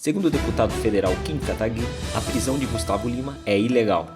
Segundo o deputado federal Kim Kataguiri, a prisão de Gustavo Lima é ilegal.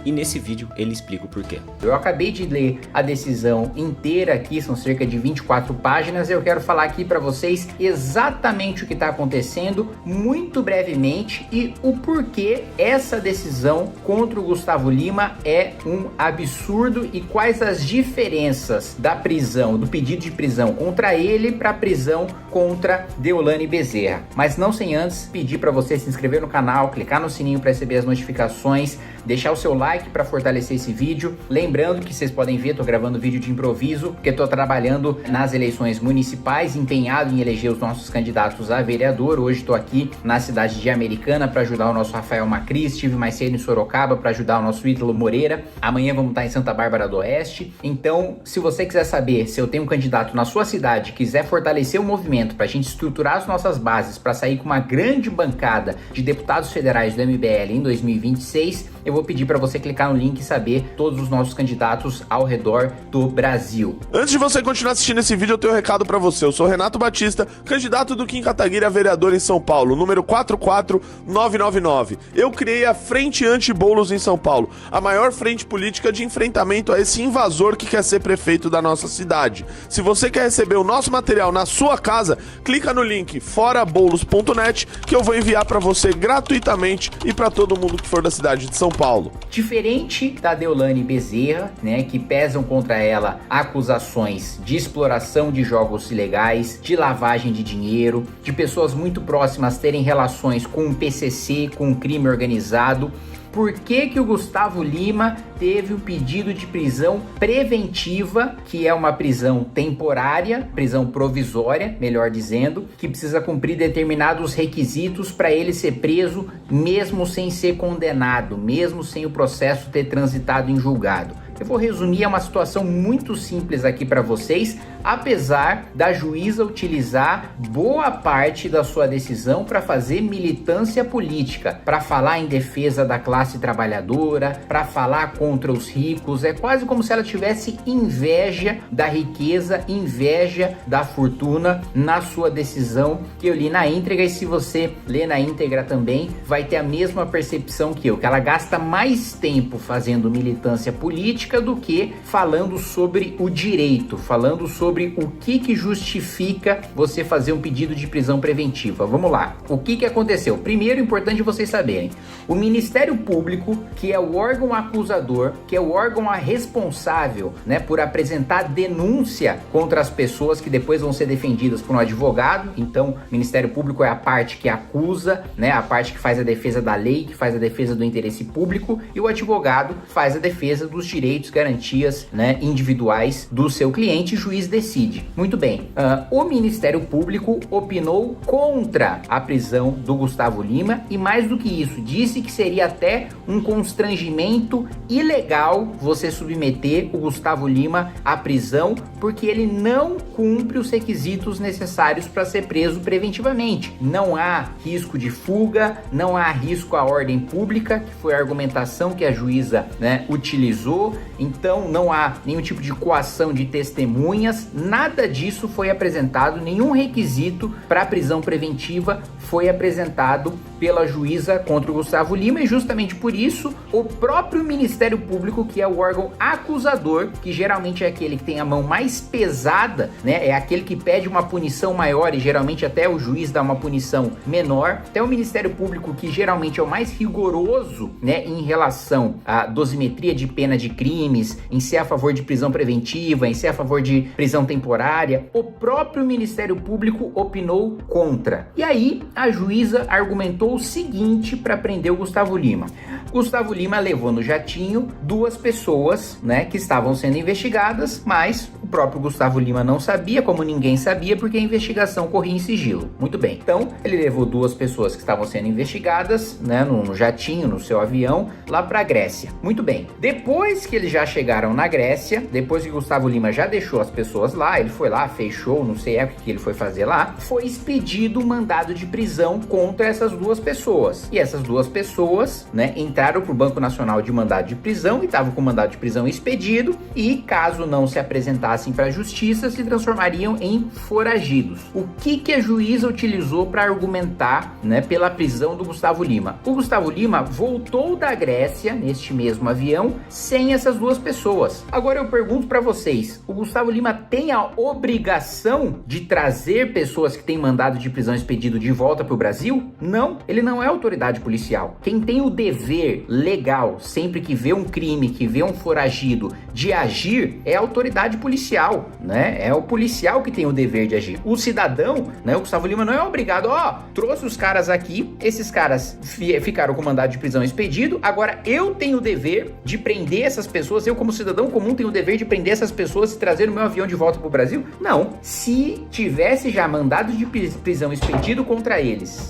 E nesse vídeo ele explica o porquê. Eu acabei de ler a decisão inteira aqui, são cerca de 24 páginas, e eu quero falar aqui para vocês exatamente o que está acontecendo, muito brevemente, e o porquê essa decisão contra o Gustavo Lima é um absurdo e quais as diferenças da prisão, do pedido de prisão contra ele para a prisão contra Deolane Bezerra. Mas não sem antes pedir para você se inscrever no canal, clicar no sininho para receber as notificações, deixar o seu like para fortalecer esse vídeo. Lembrando que vocês podem ver, tô gravando vídeo de improviso, porque tô trabalhando nas eleições municipais, empenhado em eleger os nossos candidatos a vereador. Hoje tô aqui na cidade de Americana para ajudar o nosso Rafael Macris, estive mais cedo em Sorocaba para ajudar o nosso Ítalo Moreira. Amanhã vamos estar em Santa Bárbara do Oeste. Então, se você quiser saber se eu tenho um candidato na sua cidade, quiser fortalecer o movimento para a gente estruturar as nossas bases para sair com uma grande bancada de deputados federais do MBL em 2026, eu vou pedir para você clicar no link e saber todos os nossos candidatos ao redor do Brasil. Antes de você continuar assistindo esse vídeo, eu tenho um recado para você. Eu sou Renato Batista, candidato do Kim Kataguiri a vereador em São Paulo, número 44999. Eu criei a Frente Anti-Boulos em São Paulo, a maior frente política de enfrentamento a esse invasor que quer ser prefeito da nossa cidade. Se você quer receber o nosso material na sua casa, clica no link foraboulos.net que eu vou enviar para você gratuitamente e para todo mundo que for da cidade de São Paulo. Diferente da Deolane Bezerra, né, que pesam contra ela acusações de exploração de jogos ilegais, de lavagem de dinheiro, de pessoas muito próximas terem relações com o PCC, com o crime organizado. Por que o Gustavo Lima teve o pedido de prisão preventiva, que é uma prisão temporária, prisão provisória, melhor dizendo, que precisa cumprir determinados requisitos para ele ser preso, mesmo sem ser condenado, mesmo sem o processo ter transitado em julgado? Eu vou resumir, é uma situação muito simples aqui para vocês, apesar da juíza utilizar boa parte da sua decisão para fazer militância política, para falar em defesa da classe trabalhadora, para falar contra os ricos. É quase como se ela tivesse inveja da riqueza, inveja da fortuna na sua decisão, que eu li na íntegra, e se você ler na íntegra também, vai ter a mesma percepção que eu, que ela gasta mais tempo fazendo militância política do que falando sobre o direito, falando sobre o que justifica você fazer um pedido de prisão preventiva. Vamos lá. O que aconteceu? Primeiro, importante vocês saberem, o Ministério Público, que é o órgão acusador, que é o órgão responsável, né, por apresentar denúncia contra as pessoas que depois vão ser defendidas por um advogado. Então, o Ministério Público é a parte que acusa, né, a parte que faz a defesa da lei, que faz a defesa do interesse público, e o advogado faz a defesa dos direitos, garantias, né, individuais do seu cliente, e o juiz decide. Muito bem, o Ministério Público opinou contra a prisão do Gustavo Lima e, mais do que isso, disse que seria até um constrangimento ilegal você submeter o Gustavo Lima à prisão, porque ele não cumpre os requisitos necessários para ser preso preventivamente. Não há risco de fuga, não há risco à ordem pública, que foi a argumentação que a juíza, né, utilizou. Então não há nenhum tipo de coação de testemunhas, nada disso foi apresentado, nenhum requisito para prisão preventiva foi apresentado pela juíza contra o Gustavo Lima, e justamente por isso o próprio Ministério Público, que é o órgão acusador, que geralmente é aquele que tem a mão mais pesada, né, é aquele que pede uma punição maior, e geralmente até o juiz dá uma punição menor, até o Ministério Público, que geralmente é o mais rigoroso, né, em relação à dosimetria de pena de crimes, em ser a favor de prisão preventiva, em ser a favor de prisão temporária, o próprio Ministério Público opinou contra. E aí a juíza argumentou o seguinte para prender o Gustavo Lima. Gustavo Lima levou no jatinho duas pessoas, né, que estavam sendo investigadas, mas o próprio Gustavo Lima não sabia, como ninguém sabia, porque a investigação corria em sigilo. Muito bem. Então, ele levou duas pessoas que estavam sendo investigadas, né, no jatinho, no seu avião, lá para a Grécia. Muito bem. Depois que eles já chegaram na Grécia, depois que Gustavo Lima já deixou as pessoas lá, ele foi lá, fez show, não sei o que ele foi fazer lá, foi expedido um mandado de prisão contra essas duas pessoas. E essas duas pessoas, né, entraram pro Banco Nacional de mandado de prisão e estavam com o mandado de prisão expedido e, caso não se apresentassem para a justiça, se transformariam em foragidos. O que a juíza utilizou para argumentar, né, pela prisão do Gustavo Lima? O Gustavo Lima voltou da Grécia neste mesmo avião sem essas duas pessoas. Agora eu pergunto para vocês, o Gustavo Lima tem a obrigação de trazer pessoas que têm mandado de prisão expedido de volta para o Brasil? Não, ele não é autoridade policial. Quem tem o dever legal, sempre que vê um crime, que vê um foragido, de agir, é a autoridade policial, né? É o policial que tem o dever de agir. O cidadão, né? O Gustavo Lima não é obrigado, trouxe os caras aqui, esses caras ficaram com mandado de prisão expedido, agora eu tenho o dever de prender essas pessoas, eu como cidadão comum tenho o dever de prender essas pessoas e trazer o meu avião de volta pro Brasil? Não. Se tivesse já mandado de prisão expedido contra eles,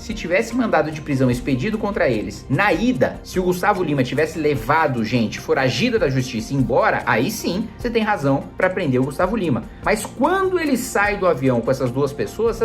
na ida, se o Gustavo Lima tivesse levado gente foragida da justiça embora, aí sim, você tem razão para prender o Gustavo Lima. Mas quando ele sai do avião com essas duas pessoas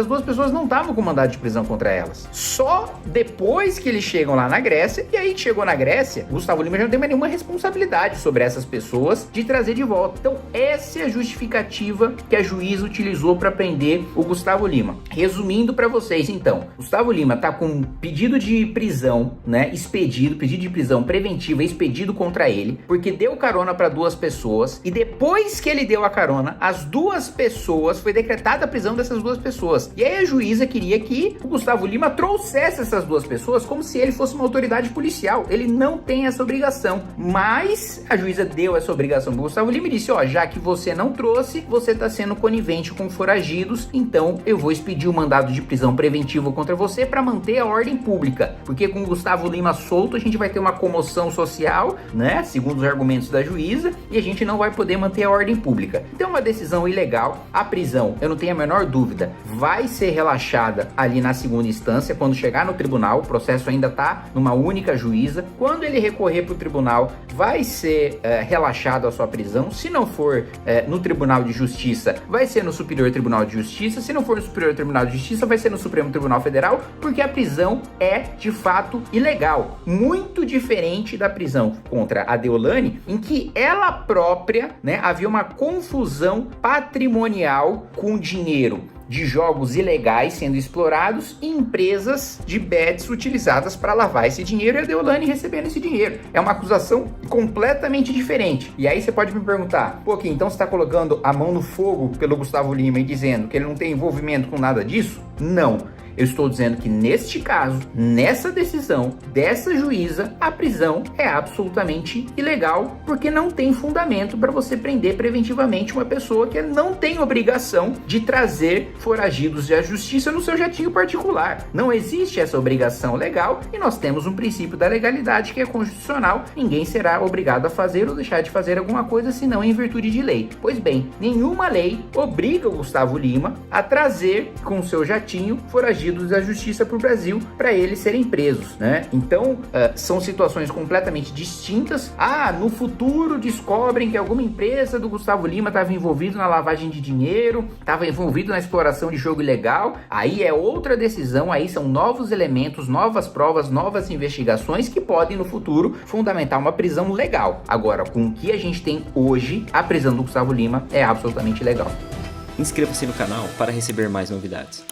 não estavam com mandado de prisão contra elas. Só depois que eles chegam lá na Grécia, e aí que chegou na Grécia, o Gustavo Lima já não tem mais nenhuma responsabilidade sobre essas pessoas de trazer de volta. Então, essa é a justificativa que a juíza utilizou para prender o Gustavo Lima. Resumindo para vocês, então, Gustavo Lima tá com pedido de prisão, né, pedido de prisão preventiva expedido contra ele, porque deu carona para duas pessoas, e depois que ele deu a carona, as duas pessoas, foi decretada a prisão dessas duas pessoas. E aí a juíza queria que o Gustavo Lima trouxesse essas duas pessoas como se ele fosse uma autoridade policial. Ele não tem essa obrigação, mas a juíza deu essa obrigação pro Gustavo Lima e disse, já que você não trouxe, você tá sendo conivente com foragidos, então eu vou expedir o mandado de prisão preventivo contra você para manter a ordem pública, porque com o Gustavo Lima solto a gente vai ter uma comoção social, né, segundo os argumentos da juíza, e a gente não vai poder manter a ordem pública. Então é uma decisão ilegal. A prisão, eu não tenho a menor dúvida, vai ser relaxada ali na segunda instância, quando chegar no tribunal, o processo ainda tá numa única juíza. Quando ele recorrer pro tribunal, vai ser relaxado a sua prisão. Se não for no Tribunal de Justiça, vai ser no Superior Tribunal de Justiça. Se não for no Superior Tribunal de Justiça, vai ser no Supremo Tribunal Federal, porque a prisão é, de fato, ilegal. Muito diferente da prisão contra a Deolane, em que ela própria, né, havia uma confusão patrimonial com dinheiro de jogos ilegais sendo explorados e empresas de bets utilizadas para lavar esse dinheiro e a Deolane recebendo esse dinheiro. É uma acusação completamente diferente. E aí você pode me perguntar, Kim, então você está colocando a mão no fogo pelo Gustavo Lima e dizendo que ele não tem envolvimento com nada disso? Não. Eu estou dizendo que neste caso, nessa decisão dessa juíza, a prisão é absolutamente ilegal, porque não tem fundamento para você prender preventivamente uma pessoa que não tem obrigação de trazer foragidos à justiça no seu jatinho particular. Não existe essa obrigação legal e nós temos um princípio da legalidade que é constitucional. Ninguém será obrigado a fazer ou deixar de fazer alguma coisa senão em virtude de lei. Pois bem, nenhuma lei obriga o Gustavo Lima a trazer com o seu jatinho foragidos da justiça para o Brasil para eles serem presos, né? Então, são situações completamente distintas. No futuro descobrem que alguma empresa do Gustavo Lima estava envolvido na lavagem de dinheiro, estava envolvido na exploração de jogo ilegal. Aí é outra decisão, aí são novos elementos, novas provas, novas investigações que podem no futuro fundamentar uma prisão legal. Agora, com o que a gente tem hoje, a prisão do Gustavo Lima é absolutamente legal. Inscreva-se no canal para receber mais novidades.